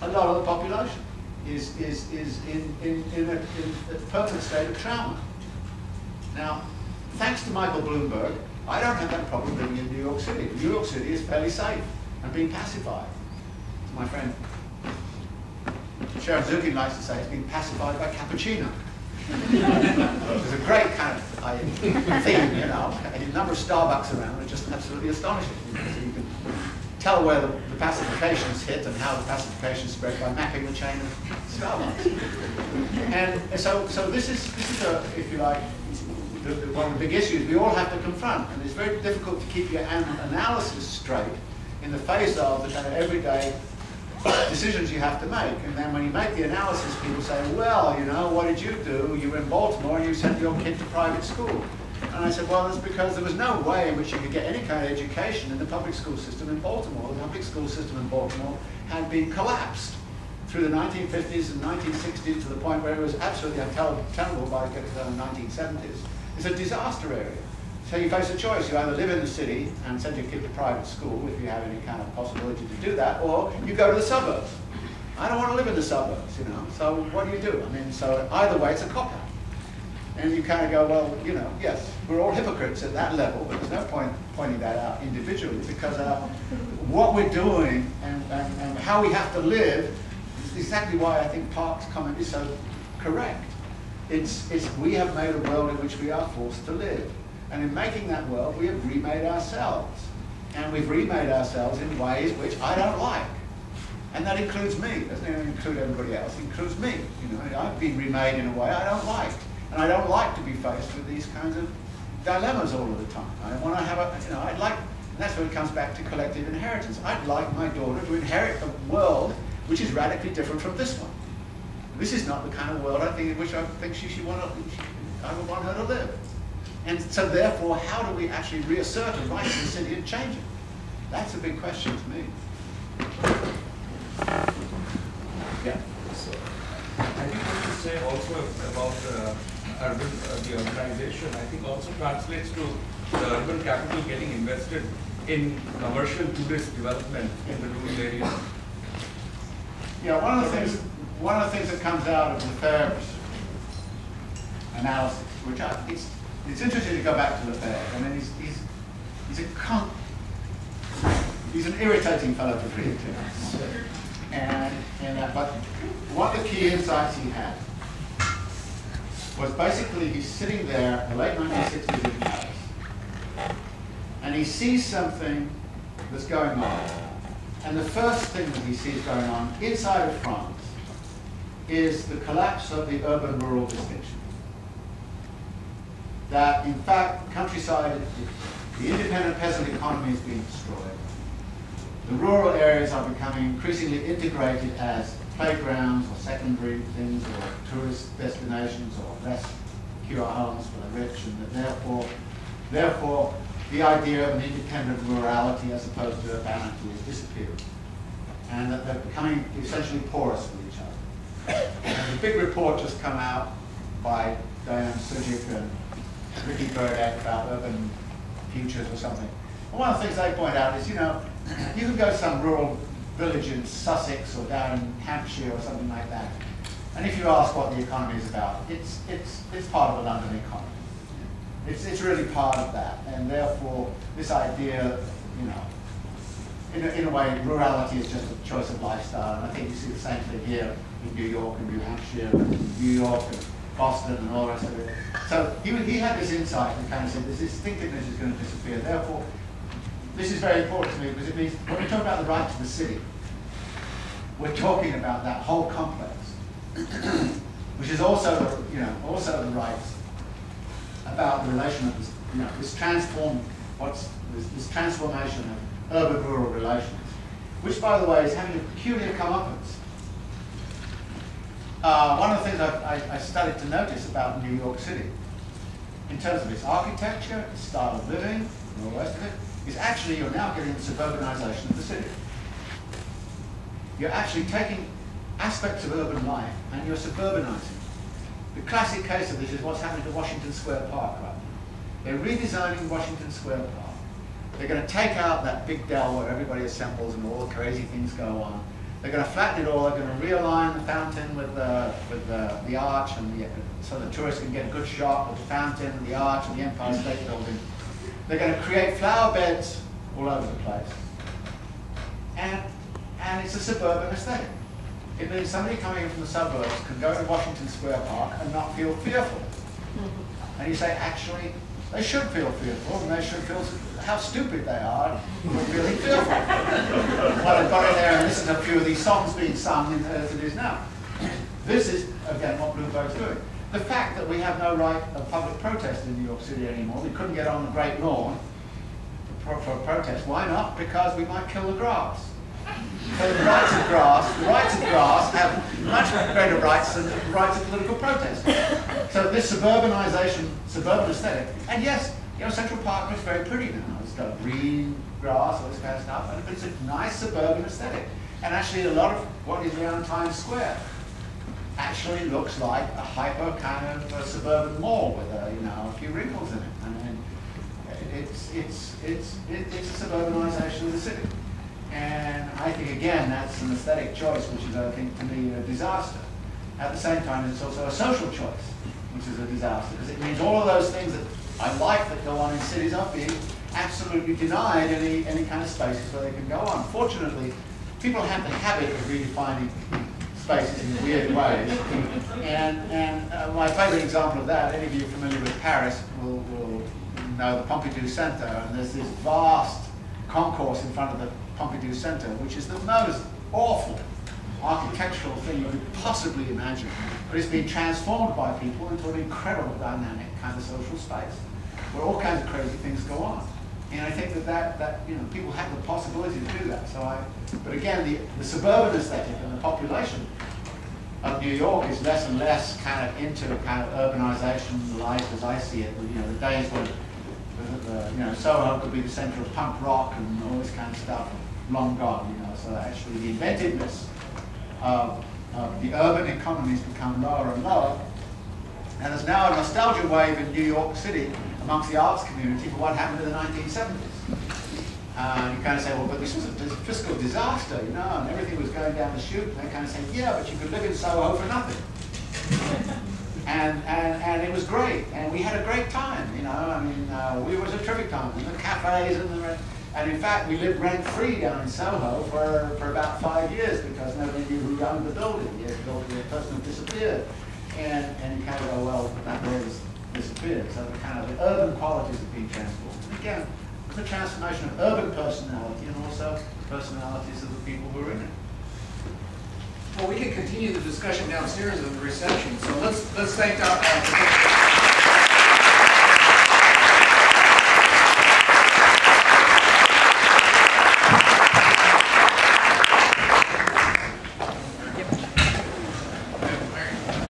a lot of the population is in a permanent state of trauma. Now, thanks to Michael Bloomberg, I don't have that problem living in New York City. New York City is fairly safe and being pacified. My friend Sharon Zukin likes to say it's being pacified by cappuccino. There's a great kind of theme, you know, a number of Starbucks around are just absolutely astonishing. So you can tell where the pacifications hit and how the pacification spread by mapping the chain of Starbucks. And so this is if you like, one of the big issues we all have to confront, and it's very difficult to keep your analysis straight in the face of the kind of everyday decisions you have to make. And then when you make the analysis, people say, well, you know, what did you do? You were in Baltimore and you sent your kid to private school. And I said, well, that's because there was no way in which you could get any kind of education in the public school system in Baltimore. The public school system in Baltimore had been collapsed through the 1950s and 1960s to the point where it was absolutely untenable by the 1970s. It's a disaster area. So you face a choice. You either live in the city and send your kid to private school if you have any kind of possibility to do that, or you go to the suburbs. I don't want to live in the suburbs, you know, so what do you do? I mean, so either way, it's a cop-out. And you kind of go, well, you know, yes, we're all hypocrites at that level, but there's no point pointing that out individually, because what we're doing and how we have to live is exactly why I think Park's comment is so correct. We have made a world in which we are forced to live. And in making that world, we have remade ourselves. And we've remade ourselves in ways which I don't like. And that includes me. It doesn't even include everybody else. It includes me. You know, I've been remade in a way I don't like. And I don't like to be faced with these kinds of dilemmas all of the time. I want to have a, you know, I'd like, and that's where it comes back to collective inheritance. I'd like my daughter to inherit a world which is radically different from this one. This is not the kind of world I think in which I think I would want her to live. And so therefore, how do we actually reassert a right to the city and change it? That's a big question to me. Yeah. So, I think what you say also about the urbanization, I think also translates to the urban capital getting invested in commercial tourist development in the rural areas. Yeah, one of the things that comes out of the Lefebvre's analysis, which it's interesting to go back to Lefebvre. I mean, he's an irritating fellow to read, but one of the key insights he had was basically he's sitting there in the late 1960s in Paris, and he sees something that's going on. And the first thing that he sees going on inside of France is the collapse of the urban-rural distinction. That, in fact, countryside, the independent peasant economy is being destroyed. The rural areas are becoming increasingly integrated as playgrounds or secondary things or tourist destinations or less secure homes for the rich, and that therefore the idea of an independent rurality as opposed to urbanity is disappearing. And that they're becoming essentially porous with each other. And the big report just come out by Diane Sujic and Ricky Burdett about urban futures or something. And one of the things they point out is, you know, you can go to some rural village in Sussex or down in Hampshire or something like that, and if you ask what the economy is about, it's part of the London economy. It's really part of that, and therefore this idea, you know, in a way, rurality is just a choice of lifestyle, and I think you see the same thing here in New York and New Hampshire and New York and Boston and all the rest of it. So he had this insight and kind of said this distinctiveness is going to disappear. Therefore, this is very important to me because it means when we talk about the right to the city, we're talking about that whole complex, which is also, you know, also the rights about the relation of this, you know, this transformation of urban-rural relations, which, by the way, is having a peculiar comeuppance. One of the things I started to notice about New York City, in terms of its architecture, its style of living, and all the rest of it, is actually you're now getting the suburbanization of the city. You're actually taking aspects of urban life and you're suburbanizing. The classic case of this is what's happening to Washington Square Park right now. They're redesigning Washington Square Park. They're going to take out that big dell where everybody assembles and all the crazy things go on. They're going to flatten it all. They're going to realign the fountain with the arch, and so the tourists can get a good shot of the fountain and the arch and the Empire State Building. They're going to create flower beds all over the place. And it's a suburban aesthetic. It means somebody coming in from the suburbs can go to Washington Square Park and not feel fearful. And you say, actually, they should feel fearful, and they should feel how stupid they are for feeling fearful. Well, I've got in there and listened to a few of these songs being sung as it is now. This is, again, what Bloomberg's doing. The fact that we have no right of public protest in New York City anymore, we couldn't get on the Great Lawn for a protest. Why not? Because we might kill the grass. So the rights of grass have much greater rights than the rights of political protest. So this suburbanization, suburban aesthetic, and yes, Central Park is very pretty now. It's got green grass, all this kind of stuff, but it's a nice suburban aesthetic. And actually a lot of what is around Times Square actually looks like a hyper kind of a suburban mall with a few wrinkles in it. I mean, it's a suburbanization of the city. And I think, again, that's an aesthetic choice, which is, I think, to me, a disaster. At the same time, it's also a social choice, which is a disaster, because it means all of those things that I like that go on in cities are being absolutely denied any kind of spaces where they can go on. Fortunately, people have the habit of redefining spaces in weird ways. And my favorite example of that, any of you familiar with Paris will know the Pompidou Center, and there's this vast concourse in front of the Pompidou Center, which is the most awful architectural thing you could possibly imagine. But it's been transformed by people into an incredible dynamic kind of social space, where all kinds of crazy things go on. And I think that people have the possibility to do that. But again, the suburban aesthetic and the population of New York is less and less kind of into kind of urbanization life as I see it. The days when Soho could be the center of punk rock and all this kind of stuff, long gone. So actually the inventiveness of the urban economy has become lower and lower. And there's now a nostalgia wave in New York City amongst the arts community for what happened in the 1970s. You kind of say, well, but this was a fiscal disaster, and everything was going down the chute. And they kind of say, yeah, but you could live in Soho for nothing. And it was great, and we had a great time, I mean, it was a terrific time. And the cafes and in fact, we lived rent-free down in Soho for about 5 years because nobody knew who owned the building. The person had disappeared. And you kind of go, well, that building's disappeared. So the urban qualities have been transformed. And again, the transformation of urban personality and also personalities of the people who are in it. Well, we can continue the discussion downstairs in the reception. So let's thank our